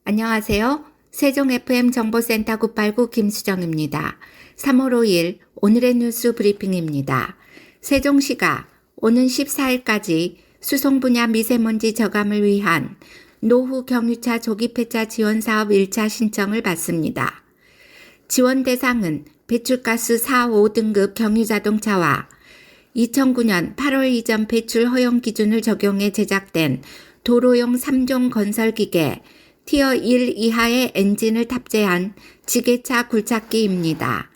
안녕하세요. 세종 FM 정보센터 989 김수정입니다. 3월 5일 오늘의 뉴스 브리핑입니다. 세종시가 오는 14일까지 수송 분야 미세먼지 저감을 위한 노후 경유차 조기 폐차 지원 사업 1차 신청을 받습니다. 지원 대상은 배출가스 4, 5등급 경유자동차와 2009년 8월 이전 배출 허용 기준을 적용해 제작된 도로용 3종 건설기계 티어 1 이하의 엔진을 탑재한 지게차 굴착기입니다.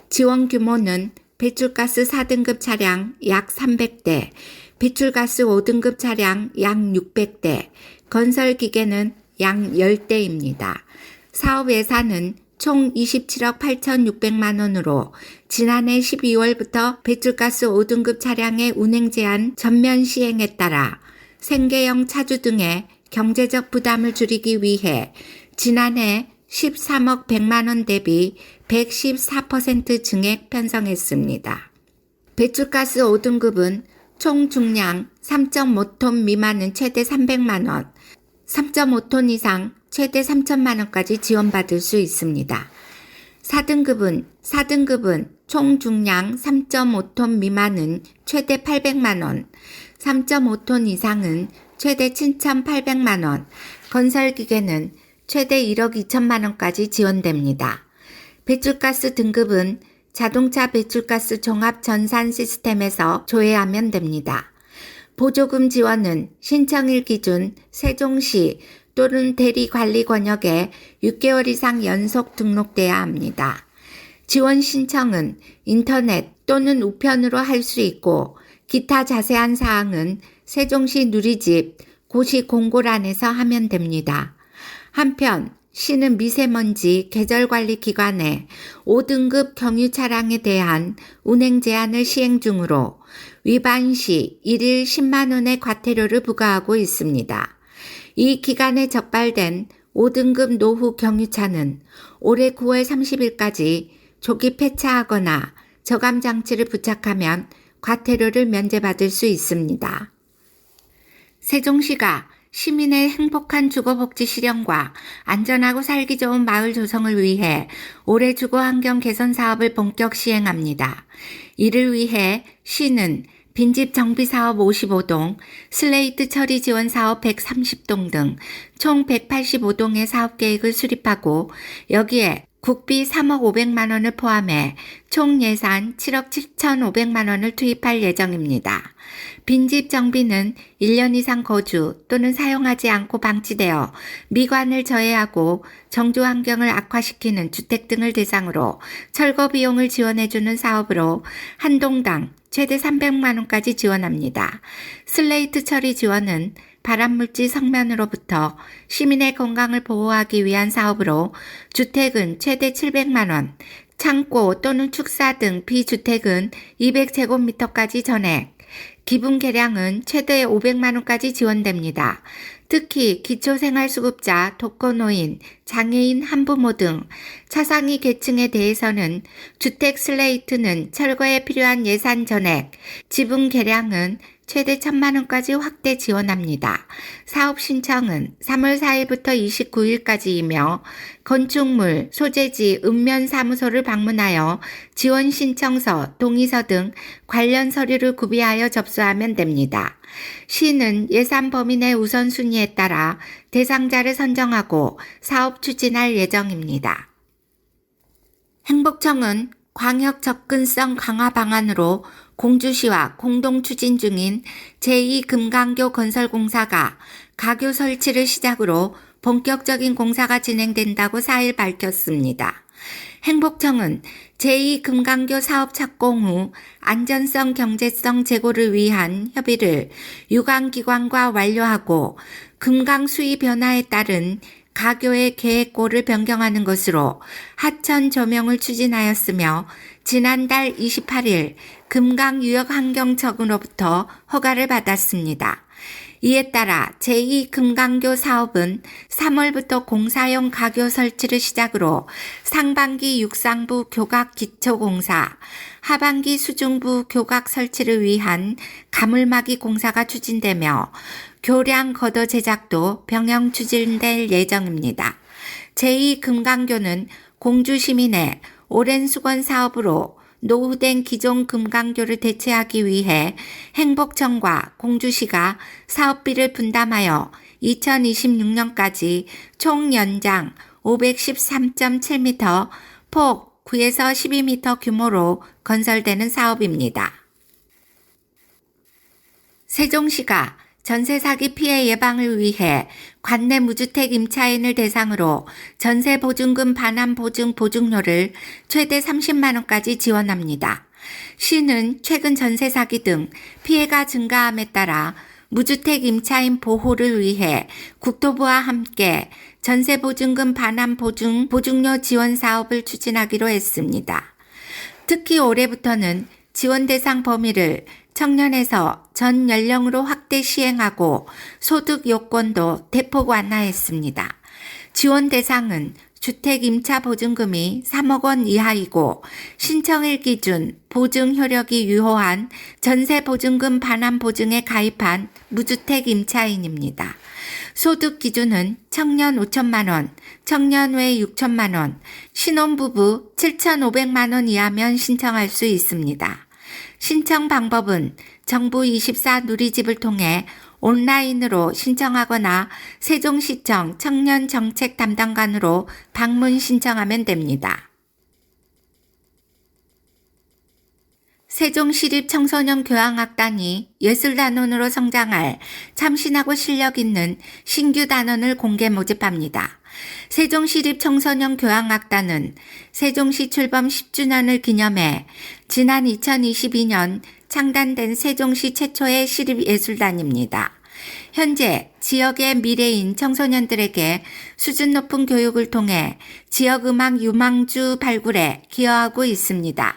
지원 규모는 배출가스 4등급 차량 약 300대, 배출가스 5등급 차량 약 600대, 건설기계는 약 10대입니다. 사업 예산은 총 27억 8,600만 원으로 지난해 12월부터 배출가스 5등급 차량의 운행 제한 전면 시행에 따라 생계형 차주 등의 경제적 부담을 줄이기 위해 지난해 13억 100만 원 대비 114% 증액 편성했습니다. 배출가스 5등급은 총 중량 3.5톤 미만은 최대 300만 원, 3.5톤 이상 최대 3천만 원까지 지원받을 수 있습니다. 4등급은 총 중량 3.5톤 미만은 최대 800만 원, 3.5톤 이상은 최대 7,800만 원, 건설기계는 최대 1억 2천만 원까지 지원됩니다. 배출가스 등급은 자동차 배출가스 종합 전산 시스템에서 조회하면 됩니다. 보조금 지원은 신청일 기준 세종시 또는 대리관리 권역에 6개월 이상 연속 등록돼야 합니다. 지원 신청은 인터넷 또는 우편으로 할 수 있고 기타 자세한 사항은 세종시 누리집 고시 공고란에서 하면 됩니다. 한편 시는 미세먼지 계절관리기관에 5등급 경유 차량에 대한 운행 제한을 시행 중으로 위반 시 1일 10만 원의 과태료를 부과하고 있습니다. 이 기간에 적발된 5등급 노후 경유차는 올해 9월 30일까지 조기 폐차하거나 저감 장치를 부착하면 과태료를 면제받을 수 있습니다. 세종시가 시민의 행복한 주거복지 실현과 안전하고 살기 좋은 마을 조성을 위해 올해 주거환경 개선 사업을 본격 시행합니다. 이를 위해 시는 빈집 정비사업 55동, 슬레이트 처리 지원 사업 130동 등 총 185동의 사업계획을 수립하고 여기에 국비 3억 500만 원을 포함해 총 예산 7억 7,500만 원을 투입할 예정입니다. 빈집 정비는 1년 이상 거주 또는 사용하지 않고 방치되어 미관을 저해하고 정주 환경을 악화시키는 주택 등을 대상으로 철거 비용을 지원해주는 사업으로 한 동당 최대 300만 원까지 지원합니다. 슬레이트 처리 지원은 발암물질 성면으로부터 시민의 건강을 보호하기 위한 사업으로 주택은 최대 700만 원, 창고 또는 축사 등 비주택은 200제곱미터까지 전액, 기분 개량은 최대 500만 원까지 지원됩니다. 특히 기초생활수급자, 독거노인, 장애인 한부모 등 차상위 계층에 대해서는 주택 슬레이트는 철거에 필요한 예산 전액, 지분 개량은 최대 1,000만 원까지 확대 지원합니다. 사업 신청은 3월 4일부터 29일까지이며 건축물, 소재지, 읍면사무소를 방문하여 지원 신청서, 동의서 등 관련 서류를 구비하여 접수하면 됩니다. 시는 예산 범위 내 우선순위에 따라 대상자를 선정하고 사업 추진할 예정입니다. 행복청은 광역 접근성 강화 방안으로 공주시와 공동 추진 중인 제2금강교 건설공사가 가교 설치를 시작으로 본격적인 공사가 진행된다고 4일 밝혔습니다. 행복청은 제2금강교 사업 착공 후 안전성 경제성 제고를 위한 협의를 유관기관과 완료하고 금강 수위 변화에 따른 가교의 계획고를 변경하는 것으로 하천 조명을 추진하였으며 지난달 28일 금강유역환경청으로부터 허가를 받았습니다. 이에 따라 제2금강교 사업은 3월부터 공사용 가교 설치를 시작으로 상반기 육상부 교각 기초공사, 하반기 수중부 교각 설치를 위한 가물막이 공사가 추진되며 교량 걷어 제작도 병영 추진될 예정입니다. 제2금강교는 공주 시민의 오랜 수건 사업으로 노후된 기존 금강교를 대체하기 위해 행복청과 공주시가 사업비를 분담하여 2026년까지 총 연장 513.7m, 폭 9에서 12m 규모로 건설되는 사업입니다. 세종시가 전세 사기 피해 예방을 위해 관내 무주택 임차인을 대상으로 전세 보증금 반환 보증 보증료를 최대 30만 원까지 지원합니다. 시는 최근 전세 사기 등 피해가 증가함에 따라 무주택 임차인 보호를 위해 국토부와 함께 전세 보증금 반환 보증료 지원 사업을 추진하기로 했습니다. 특히 올해부터는 지원 대상 범위를 청년에서 전 연령으로 확대 시행하고 소득 요건도 대폭 완화했습니다. 지원 대상은 주택 임차 보증금이 3억 원 이하이고 신청일 기준 보증 효력이 유효한 전세 보증금 반환 보증에 가입한 무주택 임차인입니다. 소득 기준은 청년 5천만 원, 청년 외 6천만 원, 신혼부부 7,500만 원 이하면 신청할 수 있습니다. 신청 방법은 정부 24 누리집을 통해 온라인으로 신청하거나 세종시청 청년정책 담당관으로 방문 신청하면 됩니다. 세종시립청소년교향악단이 예술단원으로 성장할 참신하고 실력 있는 신규 단원을 공개 모집합니다. 세종시립청소년교향악단은 세종시 출범 10주년을 기념해 지난 2022년 창단된 세종시 최초의 시립예술단입니다. 현재 지역의 미래인 청소년들에게 수준 높은 교육을 통해 지역음악 유망주 발굴에 기여하고 있습니다.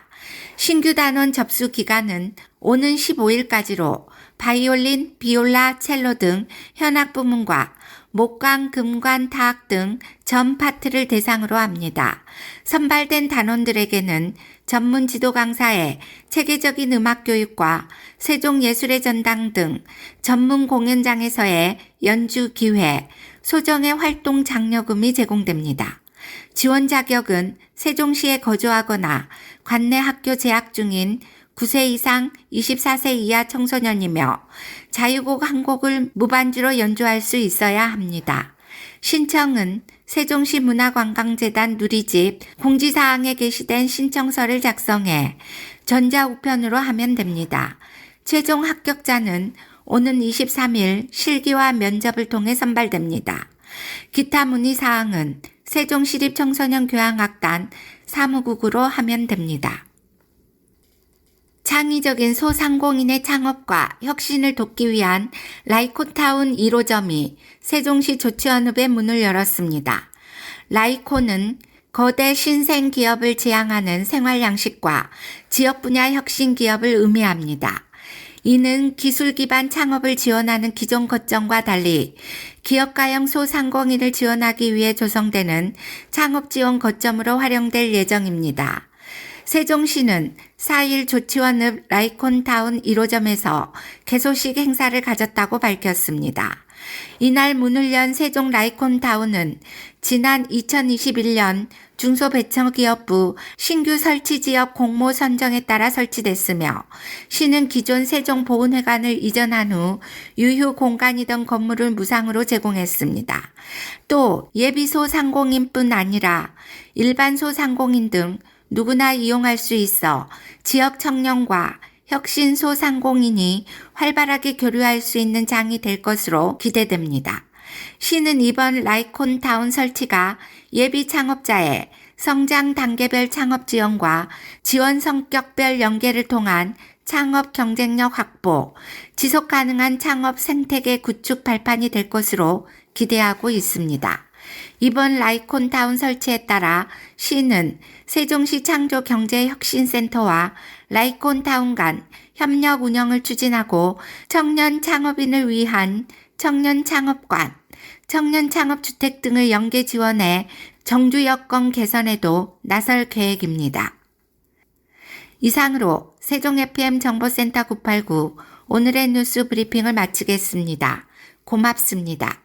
신규 단원 접수 기간은 오는 15일까지로 바이올린, 비올라, 첼로 등 현악 부문과 목관, 금관, 타악 등 전 파트를 대상으로 합니다. 선발된 단원들에게는 전문 지도 강사의 체계적인 음악 교육과 세종예술의 전당 등 전문 공연장에서의 연주 기회, 소정의 활동 장려금이 제공됩니다. 지원 자격은 세종시에 거주하거나 관내 학교 재학 중인 9세 이상 24세 이하 청소년이며 자유곡 한 곡을 무반주로 연주할 수 있어야 합니다. 신청은 세종시 문화관광재단 누리집 공지사항에 게시된 신청서를 작성해 전자우편으로 하면 됩니다. 최종 합격자는 오는 23일 실기와 면접을 통해 선발됩니다. 기타 문의사항은 세종시립청소년교향악단 사무국으로 하면 됩니다. 창의적인 소상공인의 창업과 혁신을 돕기 위한 라이코타운 1호점이 세종시 조치원읍에 문을 열었습니다. 라이코는 거대 신생 기업을 지향하는 생활 양식과 지역 분야 혁신 기업을 의미합니다. 이는 기술 기반 창업을 지원하는 기존 거점과 달리 기업가형 소상공인을 지원하기 위해 조성되는 창업 지원 거점으로 활용될 예정입니다. 세종시는 4일 조치원읍 라이콘타운 1호점에서 개소식 행사를 가졌다고 밝혔습니다. 이날 문을 연 세종 라이콘타운은 지난 2021년 중소벤처기업부 신규 설치지역 공모 선정에 따라 설치됐으며 시는 기존 세종보훈회관을 이전한 후 유휴 공간이던 건물을 무상으로 제공했습니다. 또 예비 소상공인뿐 아니라 일반 소상공인 등 누구나 이용할 수 있어 지역 청년과 혁신 소상공인이 활발하게 교류할 수 있는 장이 될 것으로 기대됩니다. 시는 이번 라이콘타운 설치가 예비 창업자의 성장 단계별 창업 지원과 지원 성격별 연계를 통한 창업 경쟁력 확보, 지속 가능한 창업 생태계 구축 발판이 될 것으로 기대하고 있습니다. 이번 라이콘타운 설치에 따라 시는 세종시 창조경제혁신센터와 라이콘타운 간 협력 운영을 추진하고 청년 창업인을 위한 청년 창업관, 청년 창업주택 등을 연계 지원해 정주 여건 개선에도 나설 계획입니다. 이상으로 세종 FM 정보센터 989 오늘의 뉴스 브리핑을 마치겠습니다. 고맙습니다.